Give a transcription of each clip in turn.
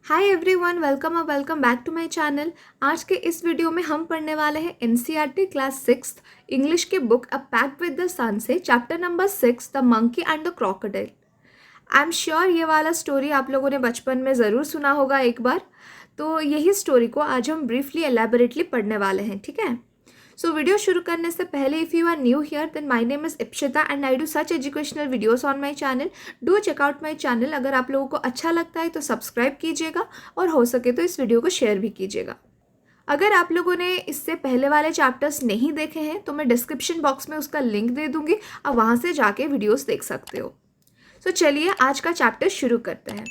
Hi everyone, welcome back to my channel. आज के इस वीडियो में हम पढ़ने वाले हैं एनसीईआरटी क्लास 6 इंग्लिश के book a pact with the sun से chapter number 6 the monkey and the crocodile. I am sure ये वाला स्टोरी आप लोगों ने बचपन में ज़रूर सुना होगा एक बार। तो यही स्टोरी को आज हम ब्रीफली एलैबोरेटली पढ़ने वाले हैं, ठीक है। सो वीडियो शुरू करने से पहले, if you are new here then my name is Ipshita and I do such educational videos on my channel. Do check out my channel. अगर आप लोगों को अच्छा लगता है तो सब्सक्राइब कीजिएगा और हो सके तो इस वीडियो को शेयर भी कीजिएगा। अगर आप लोगों ने इससे पहले वाले चैप्टर्स नहीं देखे हैं तो मैं डिस्क्रिप्शन बॉक्स में उसका लिंक दे दूंगी, आप वहाँ से जाके वीडियोस देख सकते हो। सो चलिए आज का चैप्टर शुरू करते हैं।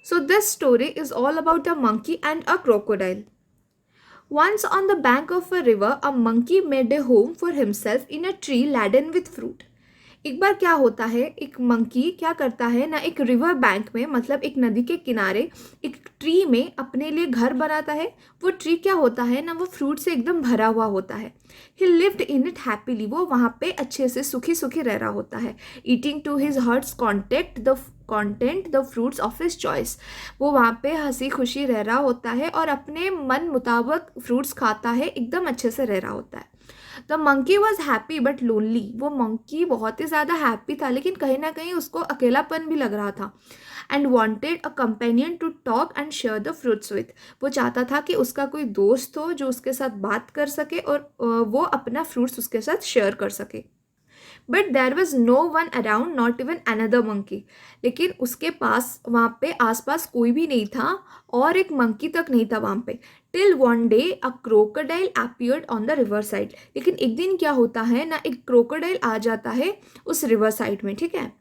So this story is all about a monkey and a crocodile. Once on the bank of a river, a monkey made a home for himself in a tree laden with fruit. एक बार क्या होता है, एक monkey क्या करता है ना, एक रिवर बैंक में मतलब एक नदी के किनारे एक ट्री में अपने लिए घर बनाता है। वो ट्री क्या होता है ना, वो फ्रूट से एकदम भरा हुआ होता है। ही लिव्ड इन इट हैप्पीली, वो वहाँ पे अच्छे से सुखी सुखी रह रहा होता है। Eating to his hearts content the fruits of his choice, वो वहाँ पे हंसी खुशी रह रहा होता है और अपने मन मुताबिक फ्रूट्स खाता है, एकदम अच्छे से रह रहा होता है। The monkey was happy but lonely, वो मंकी बहुत ही ज़्यादा हैप्पी था लेकिन कहीं ना कहीं उसको अकेलापन भी लग रहा था। And wanted a companion to talk and share the fruits with, वो चाहता था कि उसका कोई दोस्त हो जो उसके साथ बात कर सके और वो अपना फ्रूट्स उसके साथ शेयर कर सके। But there was no one around, not even another monkey, लेकिन उसके पास वहाँ पे आसपास कोई भी नहीं था और एक मंकी तक नहीं था वहाँ पे। Till one day a crocodile appeared on the river side, लेकिन एक दिन क्या होता है ना, एक क्रोकोडाइल आ जाता है उस रिवर साइड में, ठीक है।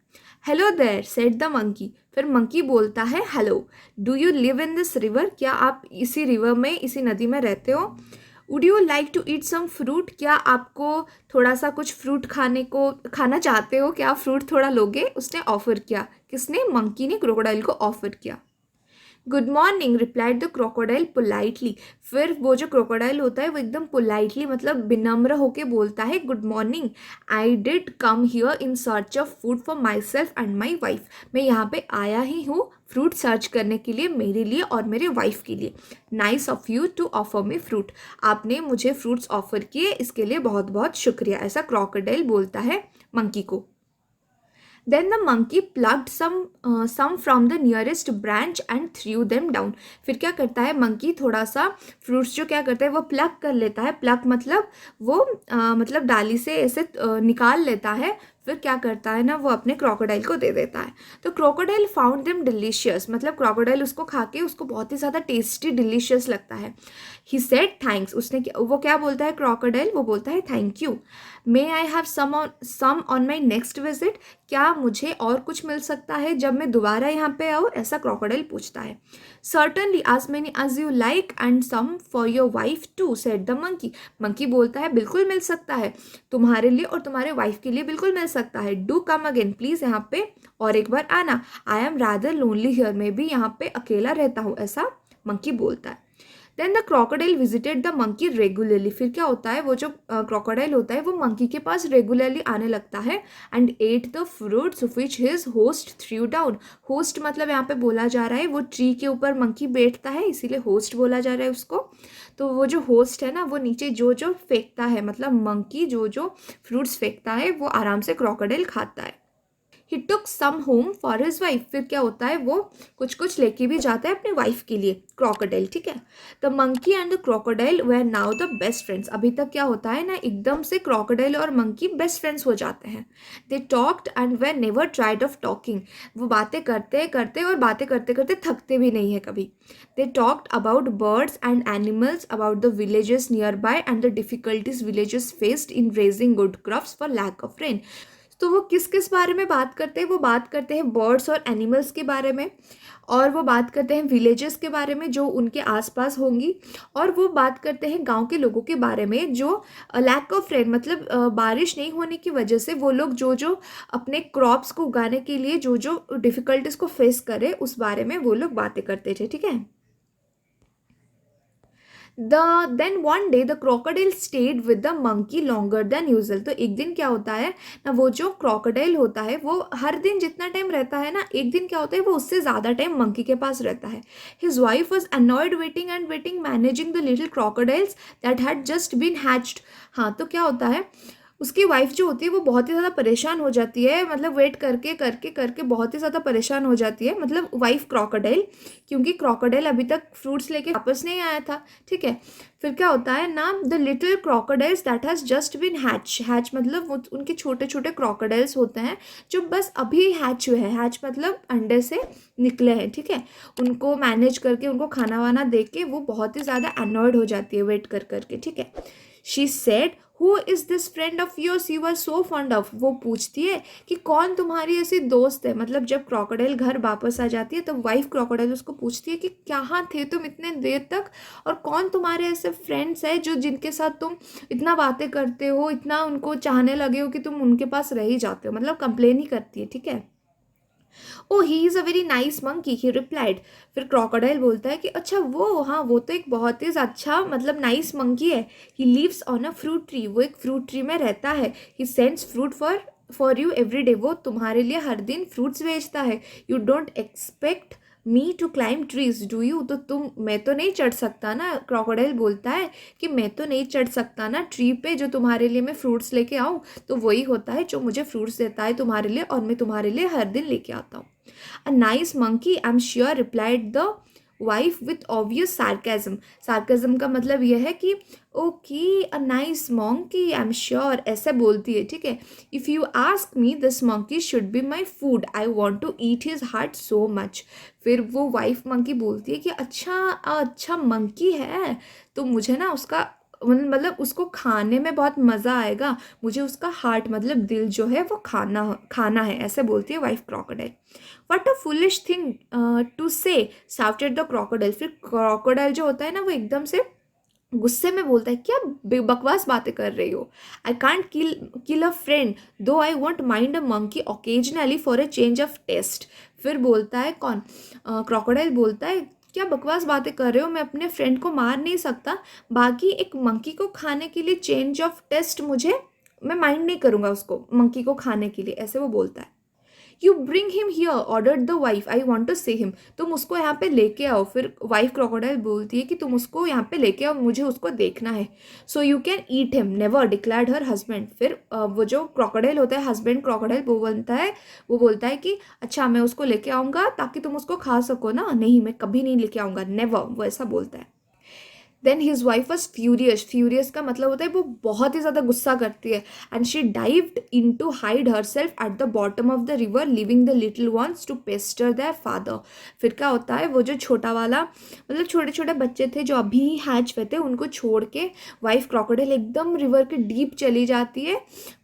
Hello there said the monkey, फिर मंकी बोलता है hello. Do you live in this river, क्या आप इसी रिवर में, इसी नदी में रहते हो। Would you like to eat some fruit, क्या आपको थोड़ा सा कुछ फ्रूट खाना चाहते हो, क्या आप फ्रूट थोड़ा लोगे। उसने ऑफर किया, किसने, मंकी ने क्रोकोडाइल को ऑफर किया। Good morning replied the crocodile politely, फिर वो जो क्रोकोडाइल होता है वो एकदम पोलाइटली मतलब विनम्र होके बोलता है good morning. I did come here in search of food for my self and my wife, मैं यहाँ पे आया ही हूँ फ्रूट सर्च करने के लिए, मेरे लिए और मेरे वाइफ के लिए। Nice of you to offer me fruit, आपने मुझे फ्रूट्स ऑफर किए, इसके लिए बहुत बहुत शुक्रिया, ऐसा क्रोकोडाइल बोलता है मंकी को। Then the monkey plucked some from the nearest branch and threw them down. फिर क्या करता है मंकी, थोड़ा सा फ्रूट्स जो क्या करता है वो प्लक कर लेता है। प्लक मतलब वो मतलब डाली से ऐसे निकाल लेता है। फिर क्या करता है ना, वो अपने क्रोकोडाइल को दे देता है। तो क्रोकोडाइल फाउंड देम डिलीशियस, मतलब क्रोकोडाइल उसको खा के उसको बहुत ही ज़्यादा टेस्टी डिलीशियस लगता है। ही सेड थैंक्स, वो क्या बोलता है क्रोकोडाइल, वो बोलता है thank you. May I have some on my next visit, क्या मुझे और कुछ मिल सकता है जब मैं दोबारा यहाँ पे आऊँ, ऐसा क्रोकोडाइल पूछता है। Certainly as many as you like and some for your wife too said the monkey, monkey बोलता है बिल्कुल मिल सकता है, तुम्हारे लिए और तुम्हारे वाइफ के लिए बिल्कुल मिल सकता है। डू कम अगेन, प्लीज यहाँ पे और एक बार आना। I am rather lonely here, मैं भी यहाँ पे अकेला रहता हूँ, ऐसा मंकी बोलता है। Then the crocodile visited the monkey regularly, फिर क्या होता है, वो जो क्रोकोडाइल होता है वो मंकी के पास रेगुलरली आने लगता है। And at the fruits which his host through down, host मतलब यहाँ पे बोला जा रहा है वो ट्री के ऊपर मंकी बैठता है इसीलिए होस्ट बोला जा रहा है उसको। तो वो जो होस्ट है ना, वो नीचे जो जो फेंकता है, मतलब मंकी जो जो फ्रूट्स फेंकता है वो आराम से क्रोकोडाइल खाता है। ही टुक सम होम फॉर हिज वाइफ, फिर क्या होता है वो कुछ कुछ लेके भी जाता है अपने वाइफ के लिए, क्रोकोडाइल, ठीक है। The monkey and the crocodile were now the best friends, अभी तक क्या होता है ना, एकदम से क्रोकोडाइल और मंकी बेस्ट फ्रेंड्स हो जाते हैं। They talked and were never tried of talking, वो बातें करते करते और बातें करते करते थकते भी नहीं है कभी। They talked about birds and animals, about the villages nearby and the difficulties villages faced in raising good crops for lack of rain. तो वो किस किस बारे में बात करते हैं, वो बात करते हैं बर्ड्स और एनिमल्स के बारे में, और वो बात करते हैं विलेजेस के बारे में जो उनके आसपास होंगी, और वो बात करते हैं गांव के लोगों के बारे में जो लैक ऑफ रेन मतलब बारिश नहीं होने की वजह से वो लोग जो जो अपने क्रॉप्स को उगाने के लिए जो जो डिफ़िकल्टीज को फेस करे उस बारे में वो लोग बातें करते थे, ठीक है। Then one day the crocodile stayed with the monkey longer than usual. तो एक दिन क्या होता है ना, वो जो क्रोकोडाइल होता है वो हर दिन जितना टाइम रहता है ना, एक दिन क्या होता है वो उससे ज़्यादा टाइम मंकी के पास रहता है। His wife was annoyed waiting and waiting managing the little crocodiles that had just been hatched. हाँ, तो क्या होता है, उसकी वाइफ जो होती है वो बहुत ही ज़्यादा परेशान हो जाती है, मतलब वेट करके करके करके बहुत ही ज़्यादा परेशान हो जाती है, मतलब वाइफ क्रोकोडाइल, क्योंकि क्रोकोडाइल अभी तक फ्रूट्स लेके वापस नहीं आया था। ठीक है, फिर क्या होता है ना, the little crocodiles that has just been hatch. Hatch मतलब वो उनके छोटे छोटे क्रोकोडाइल्स होते हैं जो बस अभी हैच हुए हैं। हैच मतलब अंडे से निकले हैं। ठीक है, उनको मैनेज करके उनको खाना वाना दे के वो बहुत ही ज़्यादा अनॉयड हो जाती है वेट कर करके। ठीक है, she said who is this friend of yours you are so fond of. वो पूछती है कि कौन तुम्हारी ऐसी दोस्त है। मतलब जब क्रोकोडाइल घर वापस आ जाती है तो वाइफ क्रोकोडाइल उसको पूछती है कि कहाँ थे तुम इतने देर तक, और कौन तुम्हारे ऐसे फ्रेंड्स हैं जो जिनके साथ तुम इतना बातें करते हो, इतना उनको चाहने लगे हो कि तुम उनके पास रह ही जाते हो। मतलब कंप्लेन ही करती है। ठीक है, oh he is a very nice monkey he replied. फिर क्रोकोडाइल बोलता है कि अच्छा वो, हाँ वो तो एक बहुत ही अच्छा मतलब नाइस मंकी है। He lives on a fruit tree, वो एक फ्रूट ट्री में रहता है। He sends fruit for you every day, वो तुम्हारे लिए हर दिन फ्रूट्स भेजता है। You don't expect me to climb trees do you, तो तुम, मैं तो नहीं चढ़ सकता ना। क्रोकोडाइल बोलता है कि मैं तो नहीं चढ़ सकता ना ट्री पे जो तुम्हारे लिए मैं फ्रूट्स लेके आऊँ। तो वही होता है जो मुझे फ्रूट्स देता है तुम्हारे लिए, और मैं तुम्हारे लिए हर दिन लेके आता हूँ। A nice monkey, I'm sure, replied the wife with obvious sarcasm. Sarcasm का मतलब यह है कि okay, a nice monkey, I'm sure, ऐसे बोलती है। ठीक है, if you ask me, this monkey should be my food. I want to eat his heart so much. फिर वो वाइफ मंकी बोलती है कि अच्छा अच्छा मंकी है तो मुझे ना उसका मतलब उसको खाने में बहुत मज़ा आएगा, मुझे उसका हार्ट मतलब दिल जो है वो खाना खाना है, ऐसे बोलती है wife crocodile. What a foolish thing to say, shouted the crocodile. फिर क्रोकोडाइल जो होता है ना वो एकदम से गुस्से में बोलता है, क्या बकवास बातें कर रही हो। I can't kill a friend though I won't mind a monkey occasionally for a change of taste. फिर बोलता है कौन, क्रोकोडाइल बोलता है क्या बकवास बातें कर रहे हो, मैं अपने फ्रेंड को मार नहीं सकता, बाकी एक मंकी को खाने के लिए चेंज ऑफ टेस्ट मुझे, मैं माइंड नहीं करूँगा उसको मंकी को खाने के लिए, ऐसे वो बोलता है। You bring him here ordered the wife, I want to see him, तुम उसको यहाँ पे लेके आओ। फिर वाइफ क्रोकोडाइल बोलती है कि तुम उसको यहाँ पे लेके आओ, मुझे उसको देखना है। So you can eat him never, declared her husband. फिर वो जो क्रोकोडाइल होता है हस्बैंड क्रोकोडाइल, वो बोलता है कि अच्छा मैं उसको लेके आऊँगा ताकि तुम उसको खा सको ना। नहीं, मैं कभी नहीं लेके आऊँगा, नेवर, वो ऐसा बोलता है। Then his wife was furious. Furious का मतलब होता है वो बहुत ही ज़्यादा गुस्सा करती है। And she dived in to hide herself at the bottom of the river living the little ones to pester their father. फिर क्या होता है, वो जो छोटा वाला मतलब छोटे छोटे बच्चे थे जो अभी हैच हुए थे उनको छोड़ के वाइफ क्रोकोडाइल एकदम रिवर के डीप चली जाती है,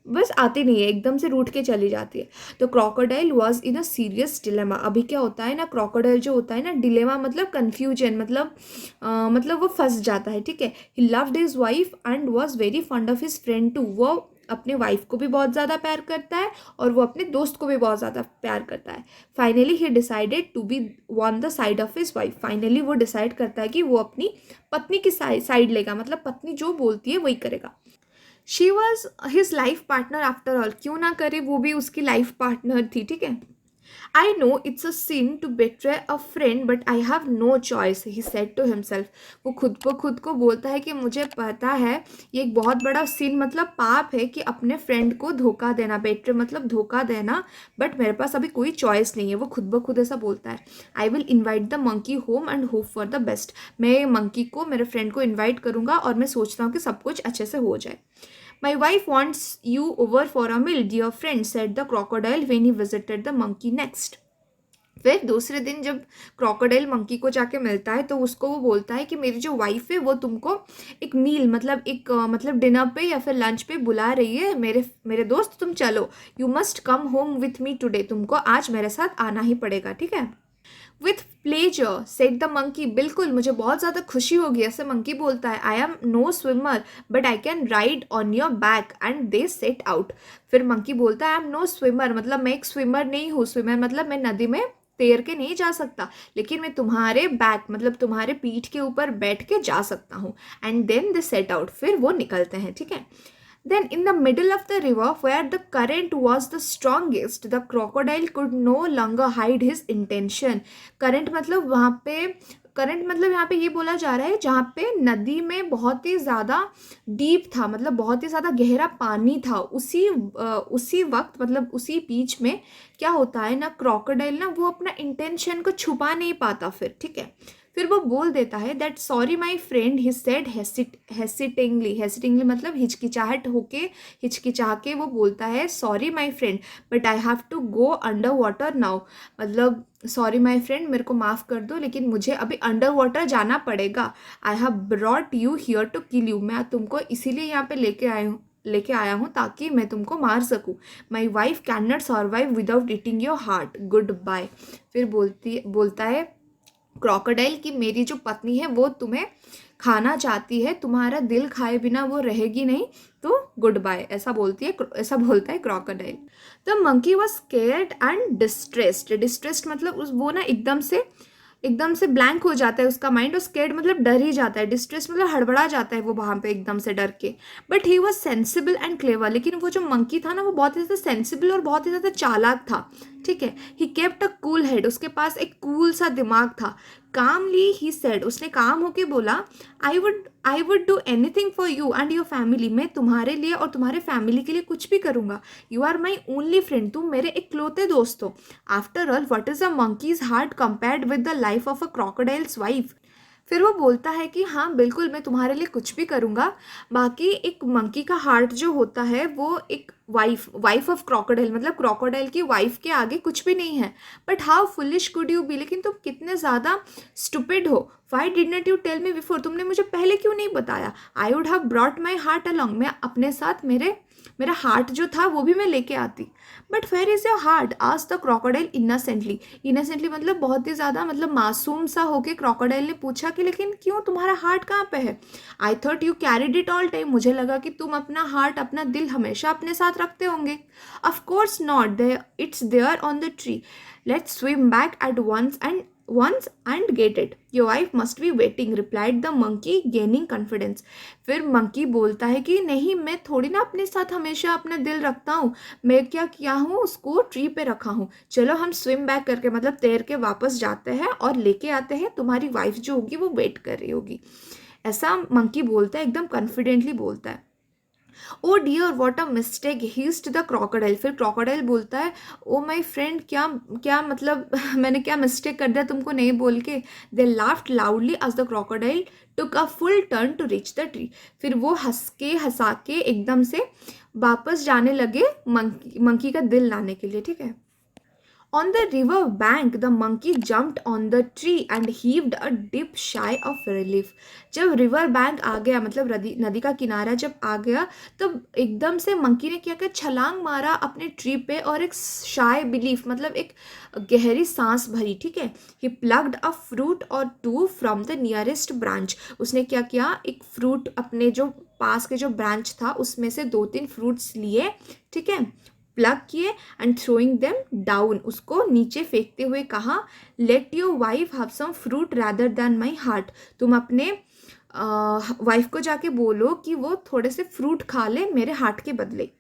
बस आती नहीं है, एकदम से रूठ के चली जाती है। तो crocodile was in a serious dilemma. अभी क्या होता है ना, क्रोकोडाइल जो होता है ना, डिलेमा मतलब कन्फ्यूजन, मतलब वो फंस जाता है। ठीक है, he loved his wife and was very fond of his friend too. वो अपने वाइफ को भी बहुत ज़्यादा प्यार करता है और वो अपने दोस्त को भी बहुत ज़्यादा प्यार करता है। Finally he decided to be on the side of his wife. Finally वो डिसाइड करता है कि वो अपनी पत्नी की साइड लेगा, मतलब पत्नी जो बोलती है वही करेगा। She was his life partner after all, क्यों ना करे, वो भी उसकी लाइफ पार्टनर थी। ठीक है, I know it's a sin to betray a friend but I have no choice, he said to himself. वो खुद को बोलता है कि मुझे पता है ये एक बहुत बड़ा सिन मतलब पाप है कि अपने फ्रेंड को धोखा देना, बेट्रे मतलब धोखा देना, बट मेरे पास अभी कोई चॉइस नहीं है। वो खुद ब खुद ऐसा बोलता है। I will invite the monkey home and hope for the best. मैं मंकी को, मेरे फ्रेंड को इन्वाइट करूँगा और मैं सोचता हूँ कि सब कुछ अच्छे से हो जाए। My wife wants you over for a meal, dear friend, said the crocodile when he visited the monkey next. फिर दूसरे दिन जब क्रोकोडाइल मंकी को जाके मिलता है तो उसको वो बोलता है कि मेरी जो वाइफ है वो तुमको एक मील मतलब मतलब डिनर पे या फिर लंच पे बुला रही है, मेरे दोस्त तुम चलो, you must come home with me today, तुमको आज मेरे साथ आना ही पड़ेगा। ठीक है, with pleasure said the monkey, बिल्कुल मुझे बहुत ज़्यादा खुशी होगी, ऐसे मंकी बोलता है। I am no swimmer but I can ride on your back and they set out. फिर मंकी बोलता है आई एम नो स्विमर, मतलब मैं एक स्विमर नहीं हूँ, स्विमर मतलब मैं नदी में तैर के नहीं जा सकता, लेकिन मैं तुम्हारे बैक मतलब तुम्हारे पीठ के ऊपर बैठ के जा सकता हूँ। And then they set out, फिर वो निकलते हैं, ठीक है। Then, in the middle of the river, where the current was the strongest, the crocodile could no longer hide his intention. Current मतलब वहाँ पे करंट मतलब यहाँ पे ये बोला जा रहा है जहाँ पे नदी में बहुत ही ज़्यादा डीप था, मतलब बहुत ही ज़्यादा गहरा पानी था, उसी वक्त मतलब उसी बीच में क्या होता है ना, क्रोकोडाइल ना वो अपना इंटेंशन को छुपा नहीं पाता फिर, ठीक है। फिर वो बोल देता है that sorry my friend, he said hesitatingly मतलब हिचकिचा के वो बोलता है sorry my friend but I have to go under water now, मतलब सॉरी माई फ्रेंड मेरे को माफ़ कर दो लेकिन मुझे अभी अंडर वाटर जाना पड़ेगा। I have brought you here to kill you, मैं तुमको इसीलिए यहाँ पे लेके आया हूँ ताकि मैं तुमको मार सकूँ। My wife can not survive without eating your heart, goodbye. फिर बोलता है क्रोकोडाइल कि मेरी जो पत्नी है वो तुम्हें खाना चाहती है, तुम्हारा दिल खाए बिना वो रहेगी नहीं, तो गुड बाय, ऐसा बोलता है crocodile. The monkey was scared and distressed मतलब वो ना एकदम से ब्लैंक हो जाता है उसका माइंड, और स्केर्ड मतलब डर ही जाता है, डिस्ट्रेस मतलब हड़बड़ा जाता है वो वहाँ पे एकदम से डर के। But he was sensible and clever, लेकिन वो जो मंकी था ना वो बहुत ही ज़्यादा सेंसिबल और बहुत ही ज़्यादा चालाक था, ठीक है। He kept a cool head, उसके पास एक कूल सा दिमाग था। कामली ही सेड, उसने काम होके बोला I would do anything for you and your family, मैं तुम्हारे लिए और तुम्हारे फैमिली के लिए कुछ भी करूँगा। You are my only friend, तुम मेरे इकलौते दोस्त हो। After all what is a monkey's heart compared with the life of a crocodile's wife. फिर वो बोलता है कि हाँ बिल्कुल मैं तुम्हारे लिए कुछ भी करूँगा, बाकी एक मंकी का हार्ट जो होता है वो एक वाइफ ऑफ क्रोकोडाइल मतलब क्रोकोडाइल की वाइफ के आगे कुछ भी नहीं है। But how foolish could you be, लेकिन तुम कितने ज़्यादा स्टूपिड हो। Why did not you tell me before, तुमने मुझे पहले क्यों नहीं बताया। I would have brought my heart along, मैं अपने साथ मेरा हार्ट जो था वो भी मैं लेके आती। But where is your heart, asked the crocodile innocently मतलब बहुत ही ज़्यादा मतलब मासूम सा होके क्रोकोडाइल ने पूछा कि लेकिन क्यों, तुम्हारा हार्ट कहाँ पे है। I thought you carried it all time, मुझे लगा कि तुम अपना हार्ट अपना दिल हमेशा अपने साथ रखते होंगे। Of course not, it's there on the tree, let's swim back at once and get it. Your wife must be waiting, replied the monkey gaining confidence. फिर मंकी बोलता है कि नहीं, मैं थोड़ी ना अपने साथ हमेशा अपना दिल रखता हूँ, मैं क्या किया हूँ उसको ट्री पे रखा हूँ। चलो हम स्विम बैक करके मतलब तैर के वापस जाते हैं और लेके आते हैं, तुम्हारी वाइफ जो होगी वो वेट कर रही होगी। ऐसा मंकी बोलता है, एकदम कॉन्फिडेंटली बोलता है। Oh dear what a mistake, hissed the crocodile. फिर क्रोकोडाइल बोलता है ओ माई फ्रेंड, क्या क्या मतलब मैंने क्या मिस्टेक कर दिया तुमको नहीं बोल के। They laughed loudly as the crocodile took a full turn to reach the tree. फिर वो हंसा के एकदम से वापस जाने लगे मंकी का दिल लाने के लिए, ठीक है। On the river bank, the monkey jumped on the tree and heaved a deep sigh of relief. जब रिवर बैंक आ गया मतलब नदी का किनारा जब आ गया तब एकदम से मंकी ने क्या किया, छलांग मारा अपने ट्री पे और एक शाय बिलीफ मतलब एक गहरी सांस भरी, ठीक है। He plugged a fruit or two from the nearest branch, उसने क्या किया, एक फ्रूट अपने जो पास के जो ब्रांच था उसमें से 2-3 फ्रूट्स लिए, ठीक है, प्लग किए एंड थ्रोइंग देम डाउन, उसको नीचे फेंकते हुए कहा let your wife have some fruit rather than my heart, तुम अपने वाइफ को जाके बोलो कि वो थोड़े से फ्रूट खा ले मेरे हार्ट के बदले।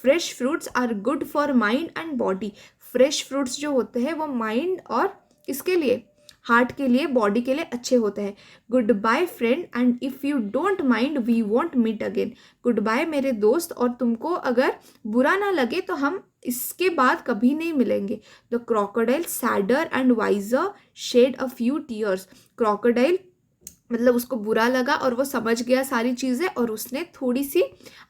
Fresh fruits are good for mind and body, fresh fruits जो होते हैं वो माइंड और किसके लिए, हार्ट के लिए, बॉडी के लिए अच्छे होते हैं। Goodbye friend and if you don't mind we won't meet again, goodbye मेरे दोस्त, और तुमको अगर बुरा ना लगे तो हम इसके बाद कभी नहीं मिलेंगे। The crocodile sadder and wiser shed a few tears, crocodile मतलब उसको बुरा लगा और वो समझ गया सारी चीज़ें और उसने थोड़ी सी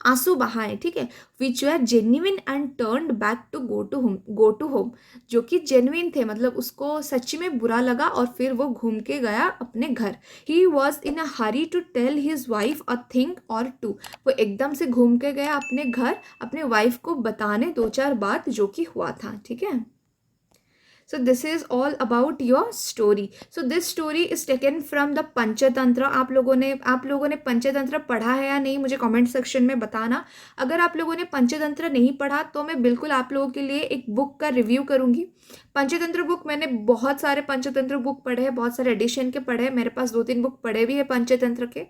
आंसू बहाए, ठीक है। Which were genuine and turned back to go to home, जो कि जेन्युइन थे मतलब उसको सच्ची में बुरा लगा और फिर वो घूम के गया अपने घर। He was in a hurry to tell his wife a thing or two, वो एकदम से घूम के गया अपने घर अपने वाइफ को बताने 2-4 बात जो कि हुआ था, ठीक है। So this is all about your story. So this story is taken from the Panchatantra. आप लोगों ने पंचतंत्र पढ़ा है या नहीं, मुझे कमेंट सेक्शन में बताना. अगर आप लोगों ने पंचतंत्र नहीं पढ़ा तो मैं बिल्कुल आप लोगों के लिए एक बुक का रिव्यू करूंगी. पंचतंत्र बुक मैंने बहुत सारे पंचतंत्र बुक पढ़े हैं, बहुत सारे एडिशन के पढ़े हैं. मेरे पास 2-3 बुक पढ़े भी है पंचतंत्र के.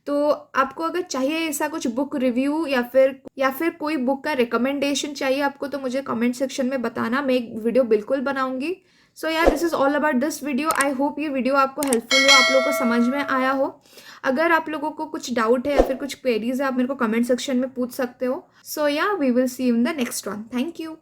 तो आपको अगर चाहिए ऐसा कुछ बुक रिव्यू या फिर कोई बुक का रिकमेंडेशन चाहिए आपको, तो मुझे कमेंट सेक्शन में बताना. मैं एक वीडियो बिल्कुल बनाऊंगी. सो यार, this is all about this video. I hope ये वीडियो आपको हेल्पफुल हो, आप लोगों को समझ में आया हो. अगर आप लोगों को कुछ डाउट है या फिर कुछ क्वेरीज है, आप मेरे को कमेंट सेक्शन में पूछ सकते हो. So yeah, we will see you in the next one. Thank you.